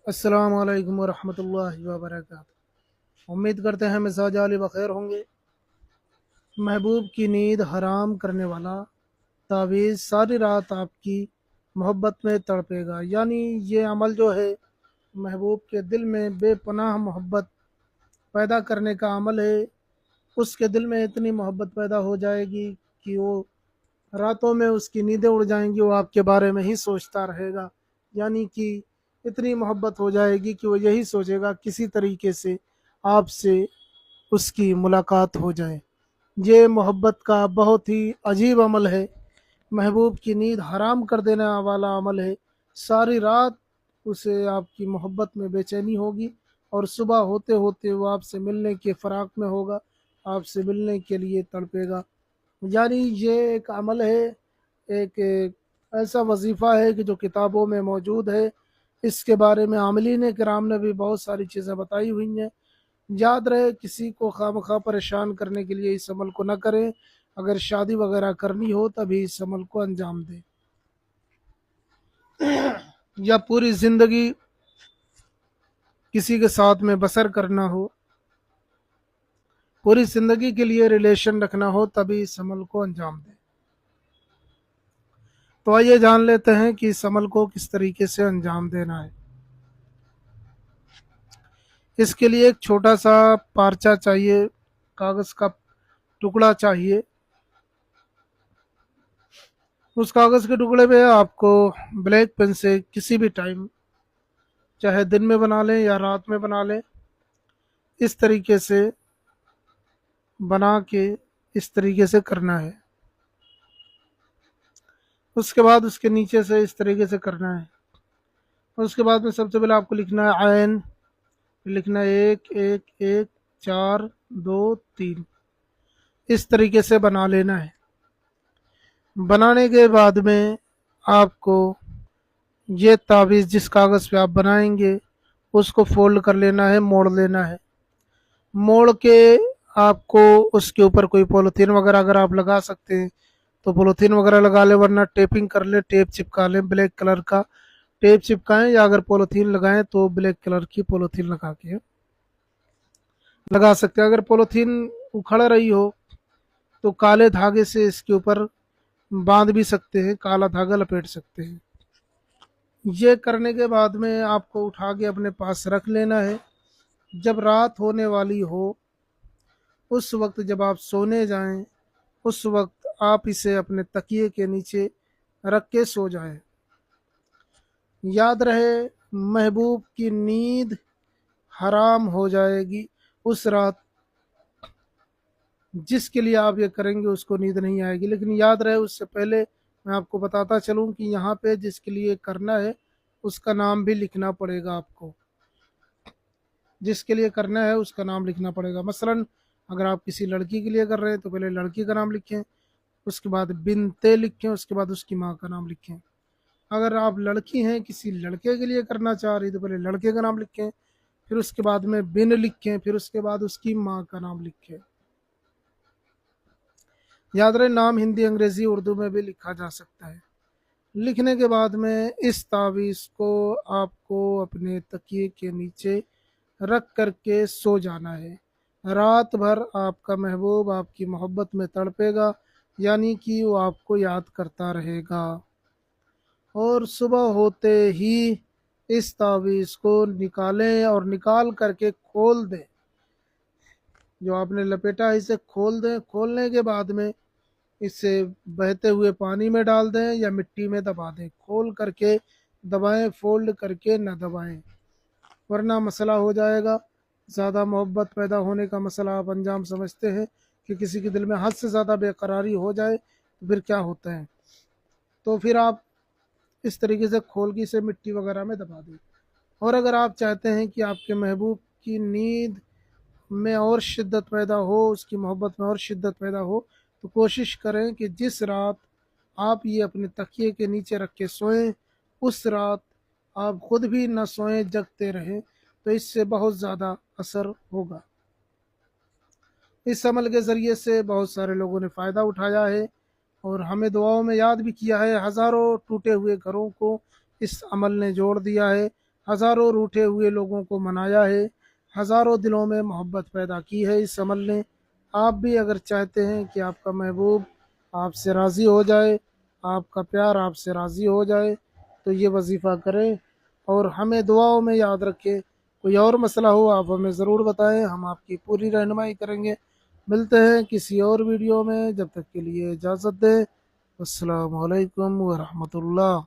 अस्सलाम वालेकुम वरहमतुल्लाहि वबरकातुहू। उम्मीद करते हैं मिजाज आली बखैर होंगे। महबूब की नींद हराम करने वाला तावीज़ सारी रात आपकी मोहब्बत में तड़पेगा। यानी ये अमल जो है महबूब के दिल में बेपनाह मोहब्बत पैदा करने का अमल है। उसके दिल में इतनी मोहब्बत पैदा हो जाएगी कि वो रातों में उसकी नींदें उड़ जाएंगी, वो आपके बारे में ही सोचता रहेगा। यानी कि इतनी मोहब्बत हो जाएगी कि वो यही सोचेगा किसी तरीके से आपसे उसकी मुलाकात हो जाए। ये मोहब्बत का बहुत ही अजीब अमल है। महबूब की नींद हराम कर देने वाला अमल है। सारी रात उसे आपकी मोहब्बत में बेचैनी होगी और सुबह होते होते वो आपसे मिलने के फ़राक में होगा, आपसे मिलने के लिए तड़पेगा। यानी ये एक अमल है, एक ऐसा वजीफ़ा है कि जो किताबों में मौजूद है। इसके बारे में आमलीन किराम ने भी बहुत सारी चीज़ें बताई हुई हैं। याद रहे, किसी को खामखा परेशान करने के लिए इस अमल को न करें। अगर शादी वगैरह करनी हो तभी इस अमल को अंजाम दें, या पूरी ज़िंदगी किसी के साथ में बसर करना हो, पूरी ज़िंदगी के लिए रिलेशन रखना हो, तभी इस अमल को अंजाम दें। तो आइए जान लेते हैं कि इस अमल को किस तरीके से अंजाम देना है। इसके लिए एक छोटा सा पार्चा चाहिए, कागज़ का टुकड़ा चाहिए। उस कागज़ के टुकड़े पे आपको ब्लैक पेन से किसी भी टाइम, चाहे दिन में बना लें या रात में बना लें, इस तरीके से बना के इस तरीके से करना है। उसके बाद उसके नीचे से इस तरीके से करना है। उसके बाद में सबसे पहले आपको लिखना है आयन, लिखना है 1 1 1 4 2 3। इस तरीके से बना लेना है। बनाने के बाद में आपको ये तावीज़ जिस कागज़ पे आप बनाएंगे उसको फोल्ड कर लेना है, मोड़ लेना है। मोड़ के आपको उसके ऊपर कोई पॉलीथीन वगैरह अगर आप लगा सकते हैं तो पॉलीथीन वगैरह लगा लें, वरना टेपिंग कर ले, टेप चिपका लें, ब्लैक कलर का टेप चिपकाएं, या अगर पॉलीथीन लगाएं तो ब्लैक कलर की पॉलीथीन लगा के लगा सकते हैं। अगर पॉलीथीन उखड़ रही हो तो काले धागे से इसके ऊपर बांध भी सकते हैं, काला धागा लपेट सकते हैं। ये करने के बाद में आपको उठा के अपने पास रख लेना है। जब रात होने वाली हो, उस वक्त जब आप सोने जाएं, उस वक्त आप इसे अपने तकिए के नीचे रख के सो जाएं। याद रहे, महबूब की नींद हराम हो जाएगी उस रात। जिसके लिए आप ये करेंगे उसको नींद नहीं आएगी। लेकिन याद रहे, उससे पहले मैं आपको बताता चलूं कि यहाँ पे जिसके लिए करना है उसका नाम भी लिखना पड़ेगा आपको। जिसके लिए करना है उसका नाम लिखना पड़ेगा। मसलन अगर आप किसी लड़की के लिए कर रहे हैं तो पहले लड़की का नाम लिखें, उसके बाद बिनते लिखें, उसके बाद उसकी माँ का नाम लिखें। अगर आप लड़की हैं, किसी लड़के के लिए करना चाह रही तो पहले लड़के का नाम लिखें, फिर उसके बाद में बिन लिखें, फिर उसके बाद उसकी माँ का नाम लिखें। याद रहे, नाम हिंदी, अंग्रेजी, उर्दू में भी लिखा जा सकता है। लिखने के बाद में इस तावीज़ को आपको अपने तकिए के नीचे रख करके सो जाना है। रात भर आपका महबूब आपकी मोहब्बत में तड़पेगा, यानी कि वो आपको याद करता रहेगा। और सुबह होते ही इस तावीज़ को निकालें और निकाल करके खोल दें। जो आपने लपेटा है इसे खोल दें। खोलने के बाद में इसे बहते हुए पानी में डाल दें या मिट्टी में दबा दें। खोल करके दबाएं, फोल्ड करके न दबाएं, वरना मसला हो जाएगा। ज़्यादा मोहब्बत पैदा होने का मसला आप अंजाम समझते हैं कि किसी के दिल में हद से ज़्यादा बेकरारी हो जाए तो फिर क्या होता है। तो फिर आप इस तरीके से खोल के इसे मिट्टी वगैरह में दबा दें। और अगर आप चाहते हैं कि आपके महबूब की नींद में और शिद्दत पैदा हो, उसकी मोहब्बत में और शिद्दत पैदा हो, तो कोशिश करें कि जिस रात आप ये अपने तकिए के नीचे रख के सोएं, उस रात आप खुद भी न सोएं, जगते रहें, तो इससे बहुत ज़्यादा असर होगा। इस अमल के ज़रिए से बहुत सारे लोगों ने फ़ायदा उठाया है और हमें दुआओं में याद भी किया है। हज़ारों टूटे हुए घरों को इस अमल ने जोड़ दिया है। हज़ारों रूठे हुए लोगों को मनाया है, हज़ारों दिलों में मोहब्बत पैदा की है इस अमल ने। आप भी अगर चाहते हैं कि आपका महबूब आपसे राज़ी हो जाए, आपका प्यार आपसे राज़ी हो जाए, तो ये वजीफ़ा करें और हमें दुआओं में याद रखें। कोई और मसला हो आप हमें ज़रूर बताएं, हम आपकी पूरी रहनुमाई करेंगे। मिलते हैं किसी और वीडियो में, जब तक के लिए इजाज़त दें। अस्सलामु अलैकुम व रहमतुल्लाह।